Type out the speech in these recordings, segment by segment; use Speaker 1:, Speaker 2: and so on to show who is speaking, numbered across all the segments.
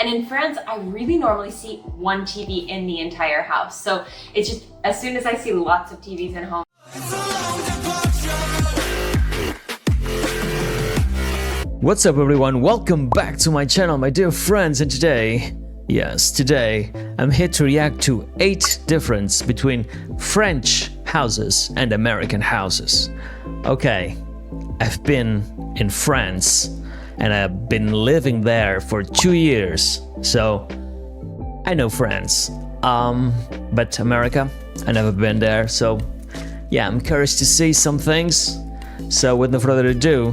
Speaker 1: And in France, I really normally see one TV in the entire house. So it's just, as soon as I see lots of TVs in home.
Speaker 2: What's up everyone, welcome back to my channel, my dear friends, and today I'm here to react to 8 differences between French houses and American houses. Okay, I've been in France and I've been living there for 2 years, so I know France. But America, I never been there, so yeah, I'm curious to see some things. So with no further ado,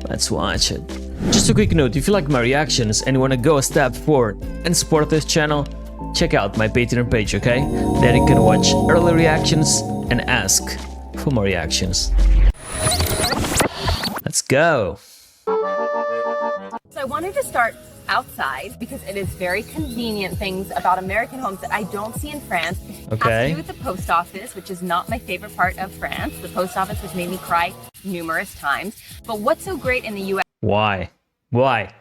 Speaker 2: let's watch it. Just a quick note, if you like my reactions and you want to go a step forward and support this channel, check out my Patreon page, okay? There you can watch early reactions and ask for more reactions. Let's go!
Speaker 1: So I wanted to start outside because it is very convenient things about American homes that I don't see in France.
Speaker 2: Okay.
Speaker 1: Has to do with the post office, which is not my favorite part of France. The post office has made me cry numerous times. But what's so great in the US
Speaker 2: Why? Why?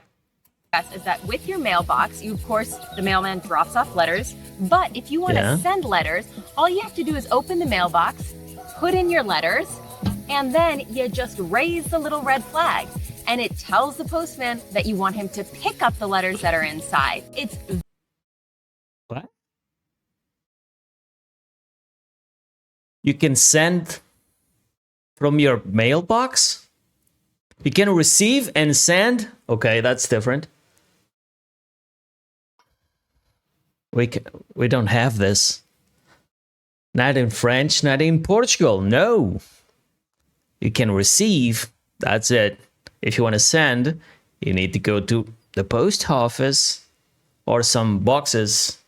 Speaker 1: is that with your mailbox, you, of course, the mailman drops off letters. But if you want to send letters, all you have to do is open the mailbox, put in your letters, and then you just raise the little red flag. And it tells the postman that you want him to pick up the letters that are inside. It's
Speaker 2: What? You can send from your mailbox? You can receive and send? Okay, that's different. We don't have this. Not in French, not in Portugal, no. You can receive, that's it. If you want to send, you need to go to the post office or some boxes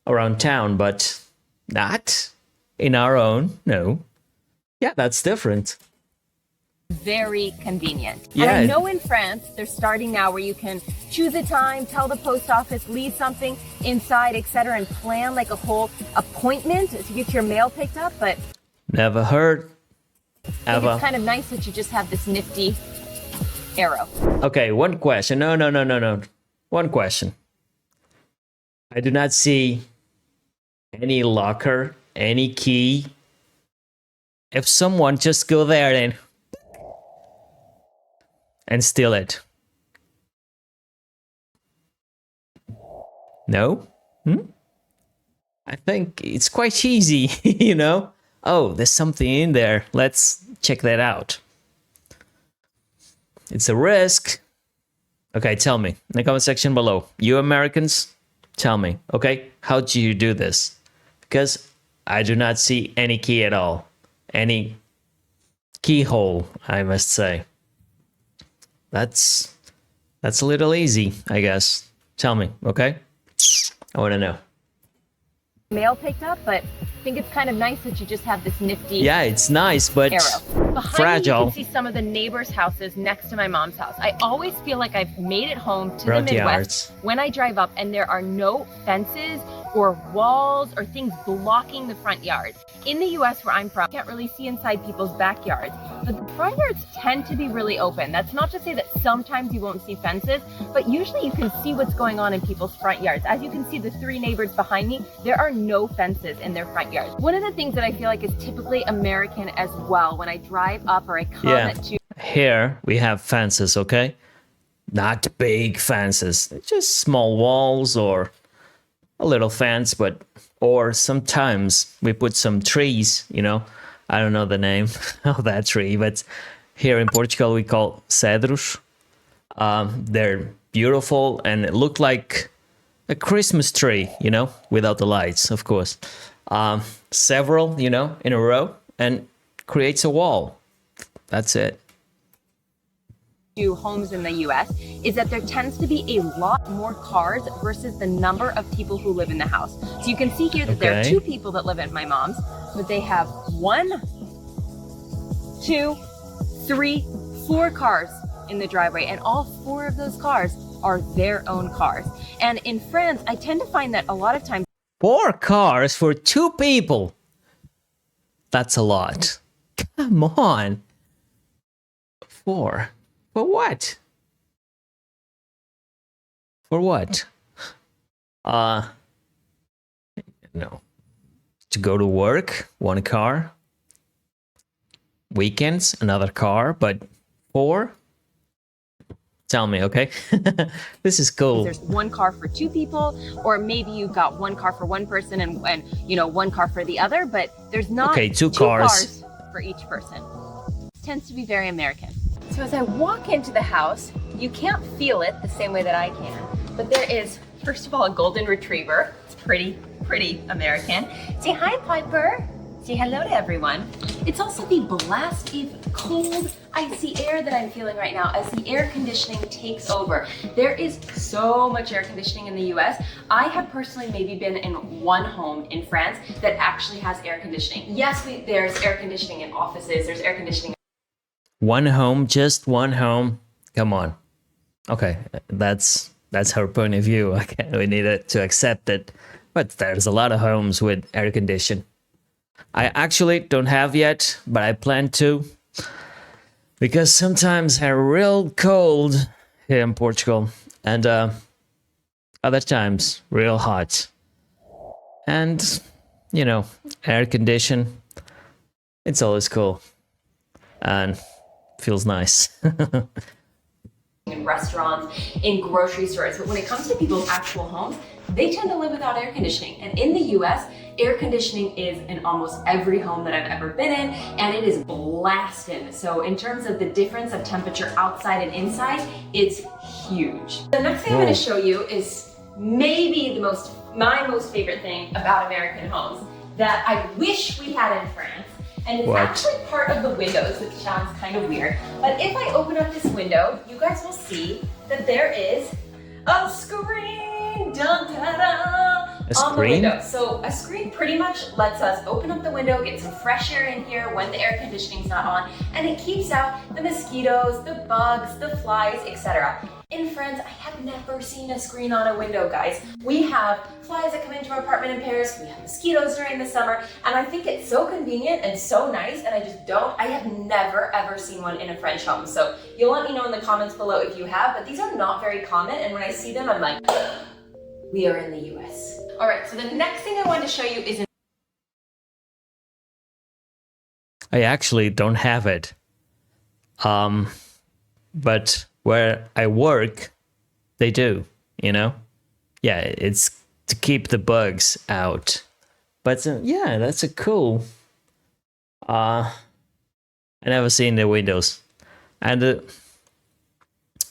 Speaker 2: around town, but not in our own, no. Yeah, that's different.
Speaker 1: very convenient.
Speaker 2: Yeah.
Speaker 1: And I know in France, they're starting now where you can choose a time, tell the post office, leave something inside, etc., and plan like a whole appointment to get your mail picked up, but
Speaker 2: Never heard.
Speaker 1: I think it's kind of nice that you just have this nifty arrow.
Speaker 2: Okay, one question. No. One question. I do not see any locker, any key. If someone just go there and steal it. No? I think it's quite easy, you know? Oh, there's something in there. Let's check that out. It's a risk. Okay, tell me in the comment section below. You Americans, tell me, okay? How do you do this? Because I do not see any key at all. Any keyhole, I must say. That's a little easy, I guess. Tell me, okay? I want to know.
Speaker 1: Mail picked up, but I think it's kind of nice that you just have this nifty
Speaker 2: Yeah, it's nice, but
Speaker 1: arrow. Behind
Speaker 2: fragile.
Speaker 1: me, you can see some of the neighbors' houses next to my mom's house. I always feel like I've made it home to
Speaker 2: Front
Speaker 1: the Midwest
Speaker 2: yards.
Speaker 1: when I drive up and there are no fences or walls or things blocking the front yard. In the US where I'm from, you can't really see inside people's backyards, but the front yards tend to be really open. That's not to say that sometimes you won't see fences, but usually you can see what's going on in people's front yards. As you can see, the 3 neighbors behind me, there are no fences in their front yards. One of the things that I feel like is typically American as well, when I drive up or I come to
Speaker 2: Here we have fences, okay? Not big fences, just small walls or a little fence, but or sometimes we put some trees, you know. I don't know the name of that tree, but here in Portugal we call cedros. They're beautiful and it look like a Christmas tree, you know, without the lights, of course. Several, you know, in a row and creates a wall. That's it.
Speaker 1: homes in the US is that there tends to be a lot more cars versus the number of people who live in the house. So you can see here that there are 2 people that live at my mom's, but they have 1, 2, 3, 4 cars in the driveway, and all 4 of those cars are their own cars. And in France, I tend to find that a lot of times
Speaker 2: 4 cars for 2 people. That's a lot. Come on. 4. For what? For what? Uh, no. To go to work, one car. Weekends, another car, but 4? Tell me, okay? This is cool.
Speaker 1: There's one car for 2 people, or maybe you've got one car for one person and one car for the other, but there's not
Speaker 2: Okay, two cars
Speaker 1: for each person. It tends to be very American. So as I walk into the house, you can't feel it the same way that I can, but there is, first of all, a golden retriever. It's pretty American. Say hi, Piper. Say hello to everyone. It's also the blast of cold, icy air that I'm feeling right now as the air conditioning takes over. There is so much air conditioning in the US. I have personally maybe been in one home in France that actually has air conditioning. Yes, there's air conditioning in offices, there's air conditioning.
Speaker 2: One home, just one home. Come on. Okay, that's her point of view. Okay, we need to accept it. But there's a lot of homes with air conditioning. I actually don't have yet, but I plan to. Because sometimes they're real cold here in Portugal. And other times, real hot. And, air condition. It's always cool. And feels nice.
Speaker 1: In restaurants, in grocery stores, but when it comes to people's actual homes, they tend to live without air conditioning. And in the US, air conditioning is in almost every home that I've ever been in, and it is blasted. So in terms of the difference of temperature outside and inside, it's huge. The next thing I'm going to show you is maybe my most favorite thing about American homes that I wish we had in France. And it's actually part of the windows, which sounds kind of weird. But if I open up this window, you guys will see that there is a screen, dun, da, da, on the window. So a screen pretty much lets us open up the window, get some fresh air in here when the air conditioning's not on, and it keeps out the mosquitoes, the bugs, the flies, etc. In France, I have never seen a screen on a window, guys. We have flies that come into our apartment in Paris, we have mosquitoes during the summer, and I think it's so convenient and so nice, and I have never ever seen one in a French home. So you'll let me know in the comments below if you have, but these are not very common, and when I see them, I'm like, we are in the US. All right, so the next thing I wanted to show you is
Speaker 2: I actually don't have it. But where I work, they do, Yeah, it's to keep the bugs out. But yeah, that's a cool. I never seen the windows. And the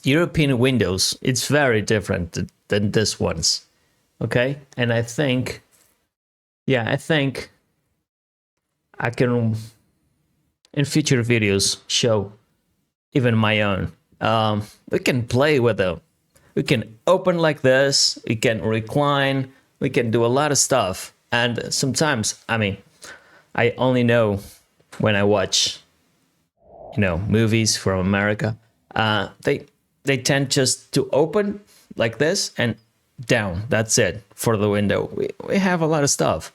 Speaker 2: European windows, it's very different than this one's. Okay? And I think I can in future videos show even my own. We can play with them. We can open like this, we can recline, we can do a lot of stuff. And sometimes, I only know when I watch, movies from America. They tend just to open like this and down. That's it for the window. We have a lot of stuff.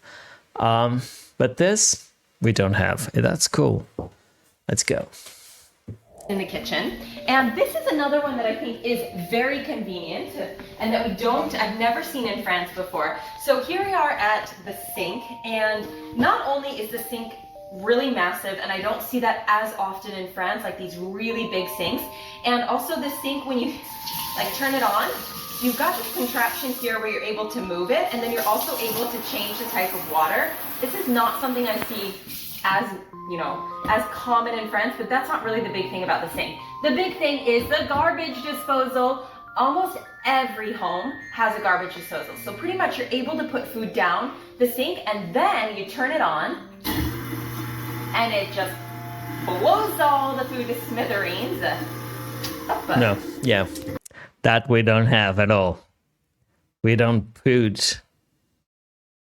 Speaker 2: But this, we don't have. That's cool. Let's go.
Speaker 1: In the kitchen. And this is another one that I think is very convenient and that I've never seen in France before. So here we are at the sink, and not only is the sink really massive, and I don't see that as often in France, like these really big sinks, and also the sink, when you turn it on, you've got this contraption here where you're able to move it, and then you're also able to change the type of water. This is not something I see as common in France, but that's not really the big thing about the sink. The big thing is the garbage disposal. Almost every home has a garbage disposal. So pretty much you're able to put food down the sink, and then you turn it on, and it just blows all the food to smithereens.
Speaker 2: No, yeah, that we don't have at all. We don't put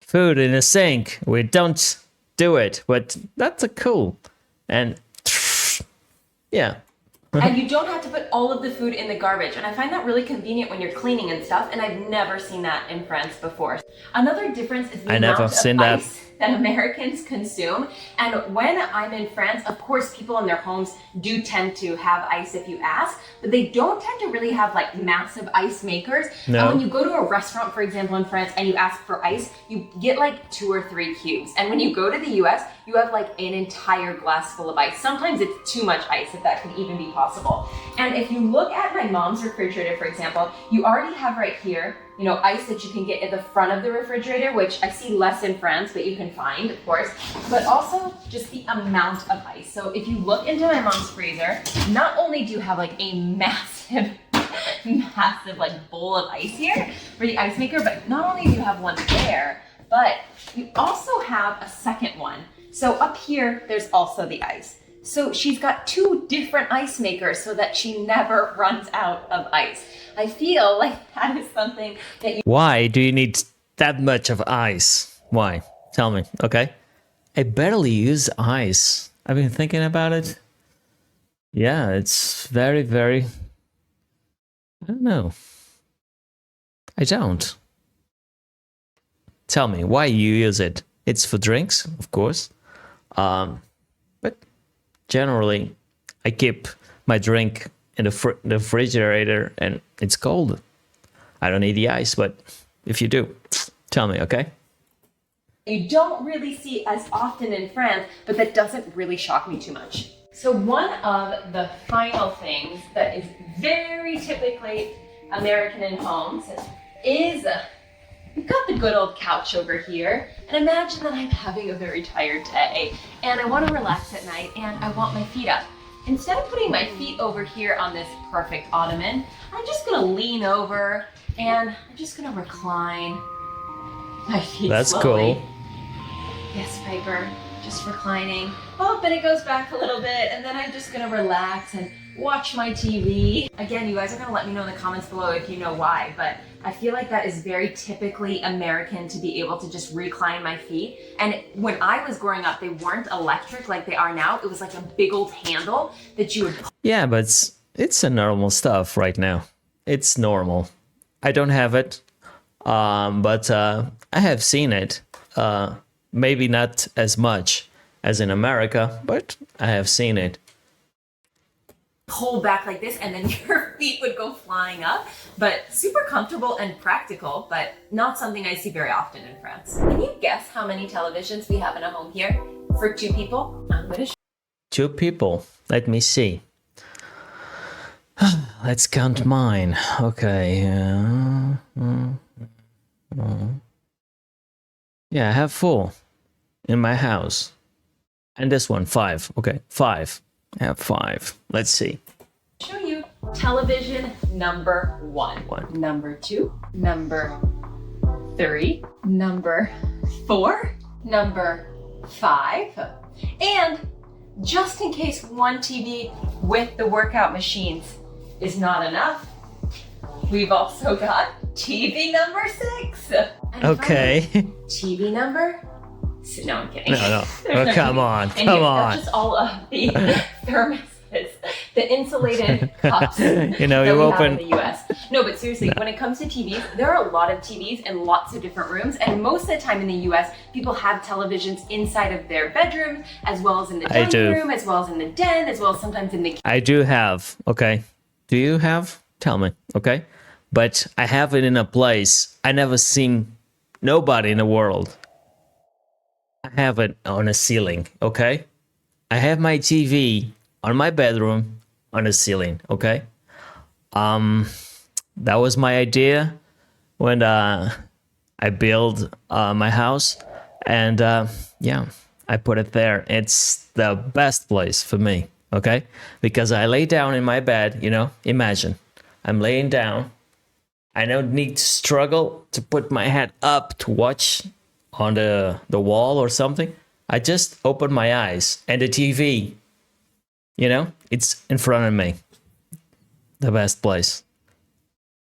Speaker 2: food in a sink. We don't do it, but that's a cool. And yeah.
Speaker 1: And you don't have to put all of the food in the garbage. And I find that really convenient when you're cleaning and stuff. And I've never seen that in France before. Another difference is the amount of ice that Americans consume. And when I'm in France, of course, people in their homes do tend to have ice if you ask, but they don't tend to really have like massive ice makers.
Speaker 2: No.
Speaker 1: And when you go to a restaurant, for example, in France, and you ask for ice, you get like 2 or 3 cubes. And when you go to the US, you have like an entire glass full of ice. Sometimes it's too much ice, if that could even be possible. And if you look at my mom's refrigerator, for example, you already have right here, you know, ice that you can get at the front of the refrigerator, which I see less in France, but you can find, of course, but also just the amount of ice. So if you look into my mom's freezer, not only do you have like a massive like bowl of ice here for the ice maker, but not only do you have one there, but you also have a second one. So up here, there's also the ice. So she's got 2 different ice makers so that she never runs out of ice. I feel like that is something that you...
Speaker 2: Why do you need that much of ice? Why? Tell me, okay? I barely use ice. I've been thinking about it. Yeah, it's very, very... I don't know. I don't. Tell me, why you use it? It's for drinks, of course. But generally, I keep my drink in the refrigerator and it's cold. I don't need the ice, but if you do, tell me, okay?
Speaker 1: You don't really see as often in France, but that doesn't really shock me too much. So one of the final things that is very typically American in homes is we've got the good old couch over here. And imagine that I'm having a very tired day and I want to relax at night and I want my feet up. Instead of putting my feet over here on this perfect ottoman, I'm just gonna lean over and I'm just gonna recline my feet
Speaker 2: That's
Speaker 1: slowly.
Speaker 2: cool.
Speaker 1: Yes, Piper, just reclining. Oh, and it goes back a little bit and then I'm just gonna relax and watch my TV. Again, you guys are gonna let me know in the comments below if you know why, but I feel like that is very typically American to be able to just recline my feet. And when I was growing up, they weren't electric like they are now. It was like a big old handle that you would...
Speaker 2: Yeah, but it's a normal stuff right now. It's normal. I don't have it, but I have seen it. Maybe not as much as in America, but I have seen it.
Speaker 1: Pull back like this and then your feet would go flying up, but super comfortable and practical, but not something I see very often in France. Can you guess how many televisions we have in a home here for 2 people? I'm gonna
Speaker 2: 2 people. Let me see. Let's count mine. Okay. Yeah, I have 4 in my house. And this one, 5. Okay, 5. I have 5. Let's see.
Speaker 1: show you television number 1. Number 2. Number 3. Number 4. Number 5. And just in case one TV with the workout machines is not enough, we've also got TV number 6. And
Speaker 2: Okay.
Speaker 1: finally, TV number... No, I'm kidding.
Speaker 2: No. Oh, come on.
Speaker 1: And
Speaker 2: Come
Speaker 1: here,
Speaker 2: on.
Speaker 1: that's just all of the thermoses, the insulated cups
Speaker 2: You know,
Speaker 1: that
Speaker 2: you
Speaker 1: we
Speaker 2: open...
Speaker 1: have in the US. No, but seriously, when it comes to TVs, there are a lot of TVs in lots of different rooms. And most of the time in the US, people have televisions inside of their bedrooms, as well as in the
Speaker 2: I do.
Speaker 1: dining room, as well as in the den, as well as sometimes in the kitchen.
Speaker 2: I do have, okay? Do you have? Tell me, okay? But I have it in a place I never seen nobody in the world. I have it on a ceiling, okay? I have my TV on my bedroom on a ceiling, okay? That was my idea when I built my house, and yeah, I put it there. It's the best place for me, okay? Because I lay down in my bed, you know, imagine I'm laying down. I don't need to struggle to put my head up to watch on the wall or something. I just open my eyes and the TV, you know, it's in front of me. The best place.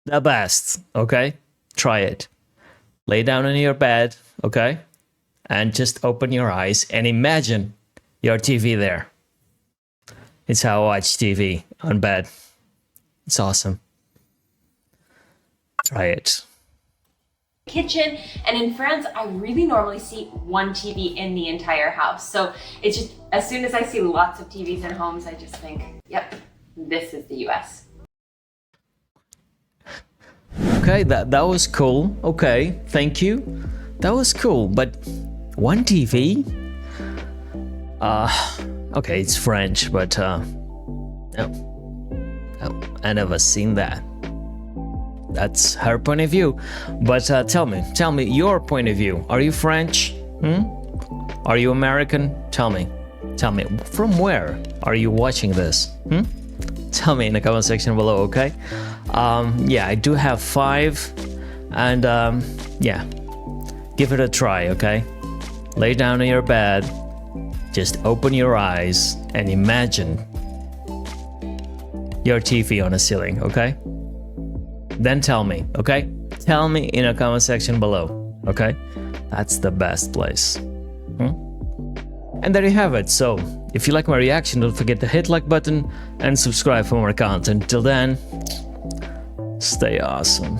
Speaker 2: The best, okay? Try it. Lay down in your bed, okay? And just open your eyes and imagine your TV there. It's how I watch TV on bed. It's awesome. Try it.
Speaker 1: kitchen. And in France, I really normally see one TV in the entire house. So it's just, as soon as I see lots of TVs in homes, I just think, yep, this is the US.
Speaker 2: Okay, that was cool. Okay, thank you. That was cool, but one TV? Okay, it's French, but I never seen that. That's her point of view. But tell me your point of view. Are you French? Are you American? Tell me, from where are you watching this? Tell me in the comment section below, okay? Yeah, I do have 5, and yeah, give it a try, okay? Lay down on your bed, just open your eyes and imagine your TV on a ceiling, okay? Then tell me, okay? Tell me in the comment section below, okay? That's the best place. And there you have it. So, if you like my reaction, don't forget to hit like button and subscribe for more content. Till then, stay awesome.